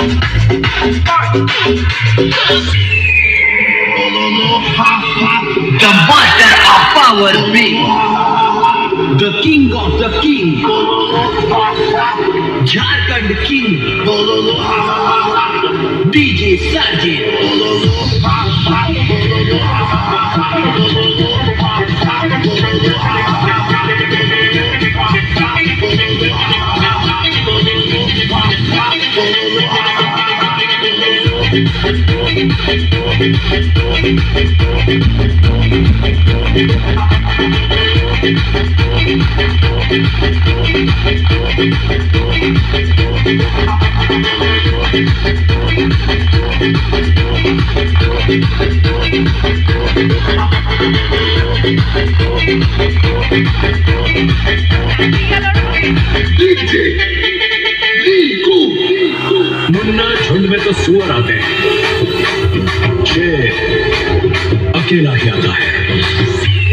The master of power being, the king of the king, Jharkhand king, DJ Sargent. Munna झुंड में तो सुअर आते हैं, शेर अकेला ही आता है।